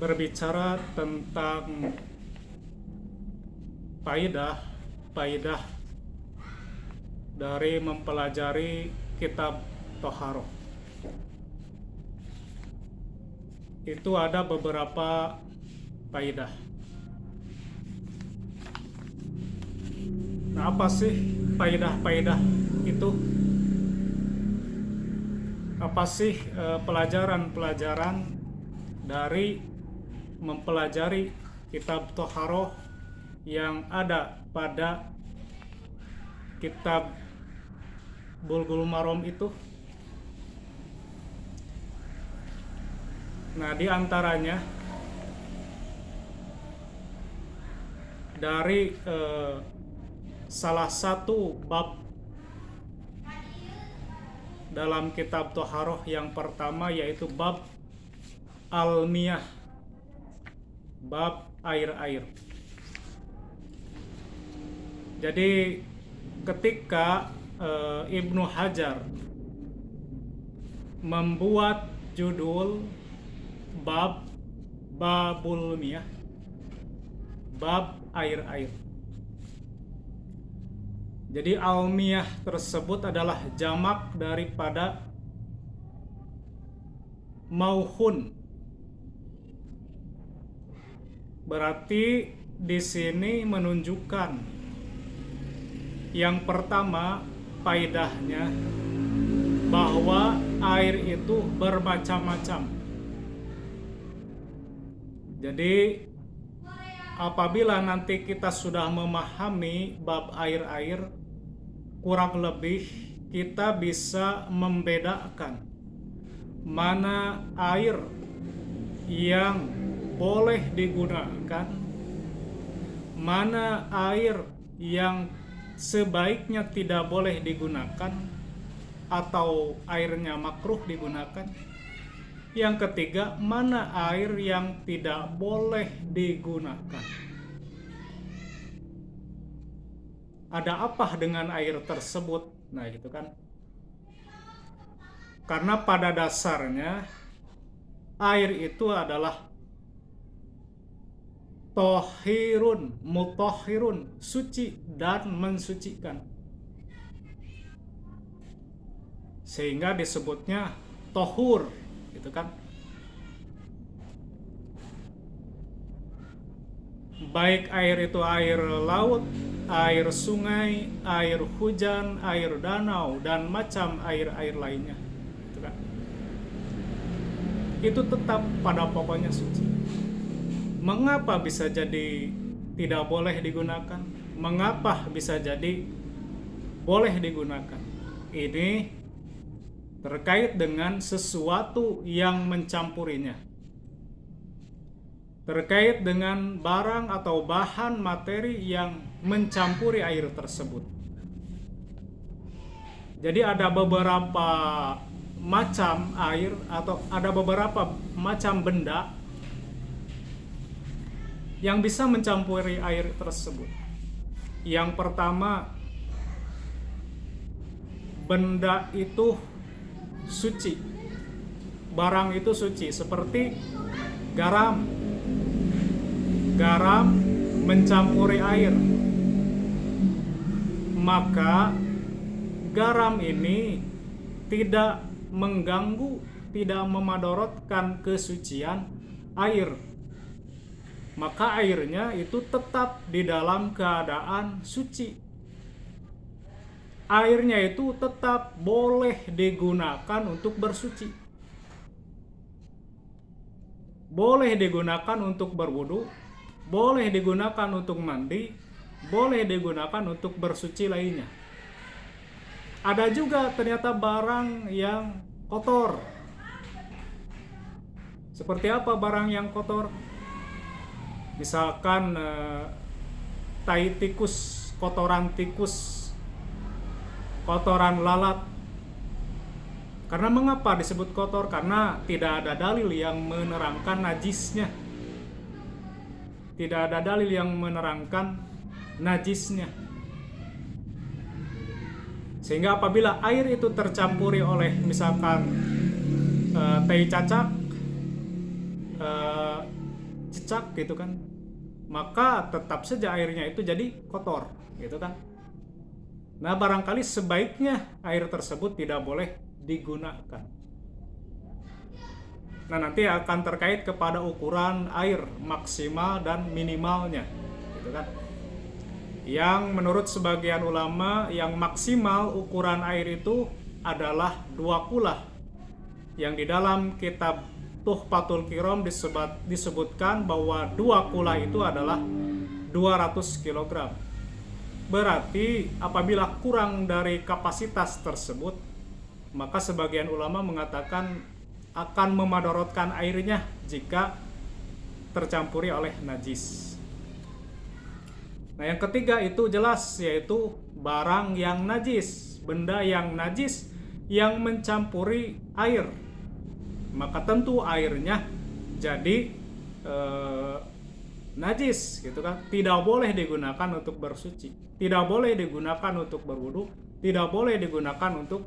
berbicara tentang faidah dari mempelajari kitab Thaharah. Itu ada beberapa faidah. Nah, apa sih faidah-faidah itu? Apa sih pelajaran-pelajaran dari mempelajari kitab Thaharah yang ada pada kitab Bulughul Maram itu? Nah, di antaranya dari salah satu bab dalam kitab Thaharah yang pertama, yaitu bab Al-Miyah, bab air-air. Jadi ketika Ibnu Hajar membuat judul Babul Miyah, bab air-air. Jadi Al-Miyah tersebut adalah jamak daripada Mauhun. Berarti di sini menunjukkan yang pertama faedahnya bahwa air itu bermacam-macam. Jadi apabila nanti kita sudah memahami bab air-air, kurang lebih kita bisa membedakan mana air yang boleh digunakan, mana air yang sebaiknya tidak boleh digunakan atau airnya makruh digunakan. Yang ketiga, mana air yang tidak boleh digunakan. Ada apa dengan air tersebut? Nah, gitu kan. Karena pada dasarnya air itu adalah tohirun, mutohirun, suci dan mensucikan. Sehingga disebutnya tohur, gitu kan. Baik air itu air laut, air sungai, air hujan, air danau, dan macam air-air lainnya, gitu kan. Itu tetap pada pokoknya suci. Mengapa bisa jadi tidak boleh digunakan? Mengapa bisa jadi boleh digunakan? Ini terkait dengan sesuatu yang mencampurinya, terkait dengan barang atau bahan materi yang mencampuri air tersebut. Jadi ada beberapa macam air atau ada beberapa macam benda yang bisa mencampuri air tersebut. Yang pertama, benda itu suci, barang itu suci, seperti garam. Garam mencampuri air, maka garam ini tidak mengganggu, tidak memadorotkan kesucian air. Maka airnya itu tetap di dalam keadaan suci. Airnya itu tetap boleh digunakan untuk bersuci. Boleh digunakan untuk berwudu, boleh digunakan untuk mandi, boleh digunakan untuk bersuci lainnya. Ada juga ternyata barang yang kotor. Seperti apa barang yang kotor? Misalkan tai tikus, kotoran tikus, kotoran lalat. Karena mengapa disebut kotor? Karena tidak ada dalil yang menerangkan najisnya. Tidak ada dalil yang menerangkan najisnya. Sehingga apabila air itu tercampuri oleh misalkan tai cacak, bercak gitu kan, maka tetap saja airnya itu jadi kotor gitu kan. Nah, barangkali sebaiknya air tersebut tidak boleh digunakan. Nah, nanti akan terkait kepada ukuran air maksimal dan minimalnya gitu kan. Yang menurut sebagian ulama, yang maksimal ukuran air itu adalah 2 kulah. Yang di dalam kitab Tuhfatul Kiram disebutkan bahwa 2 kulah itu adalah 200 kg. Berarti apabila kurang dari kapasitas tersebut, maka sebagian ulama mengatakan akan memadorotkan airnya jika tercampuri oleh najis. Nah, yang ketiga itu jelas, yaitu barang yang najis, benda yang najis yang mencampuri air. Maka tentu airnya jadi najis gitu kan. Tidak boleh digunakan untuk bersuci, tidak boleh digunakan untuk berwudu, tidak boleh digunakan untuk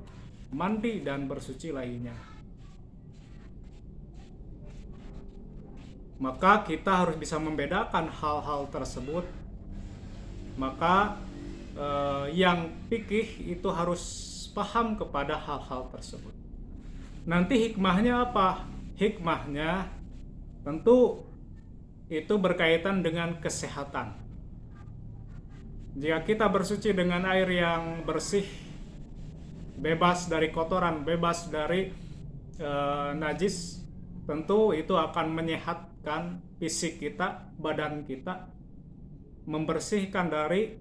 mandi dan bersuci lainnya. Maka kita harus bisa membedakan hal-hal tersebut. Maka yang fikih itu harus paham kepada hal-hal tersebut. Nanti hikmahnya apa? Hikmahnya tentu itu berkaitan dengan kesehatan. Jika kita bersuci dengan air yang bersih, bebas dari kotoran, bebas dari najis, tentu itu akan menyehatkan fisik kita, badan kita, membersihkan dari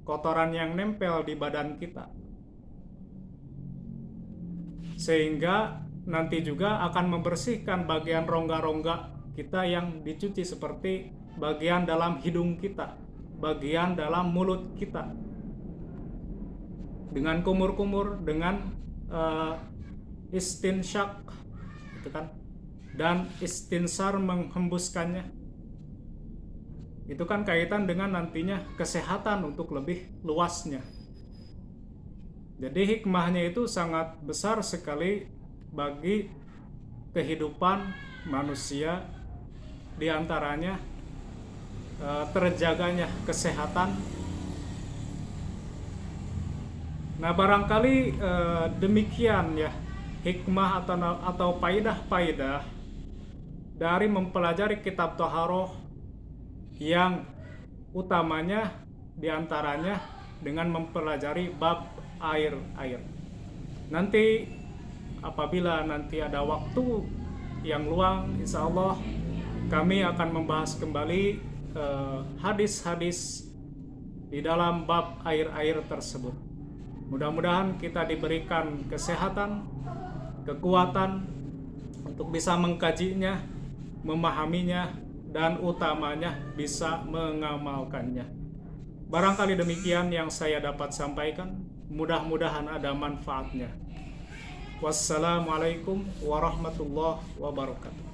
kotoran yang nempel di badan kita, sehingga nanti juga akan membersihkan bagian rongga-rongga kita yang dicuci, seperti bagian dalam hidung kita, bagian dalam mulut kita, dengan kumur-kumur, dengan istinsyak gitu kan, dan istinsar menghembuskannya. Itu kan kaitan dengan nantinya kesehatan untuk lebih luasnya. Jadi hikmahnya itu sangat besar sekali bagi kehidupan manusia, diantaranya terjaganya kesehatan. Nah, barangkali demikian ya hikmah atau faidah-faidah dari mempelajari kitab Thaharah, yang utamanya diantaranya dengan mempelajari bab air. Nanti apabila nanti ada waktu yang luang, insya Allah kami akan membahas kembali hadis-hadis di dalam bab air tersebut. Mudah-mudahan kita diberikan kesehatan, kekuatan untuk bisa mengkajinya, memahaminya, dan utamanya bisa mengamalkannya. Barangkali demikian yang saya dapat sampaikan. Mudah-mudahan ada manfaatnya. Wassalamualaikum warahmatullahi wabarakatuh.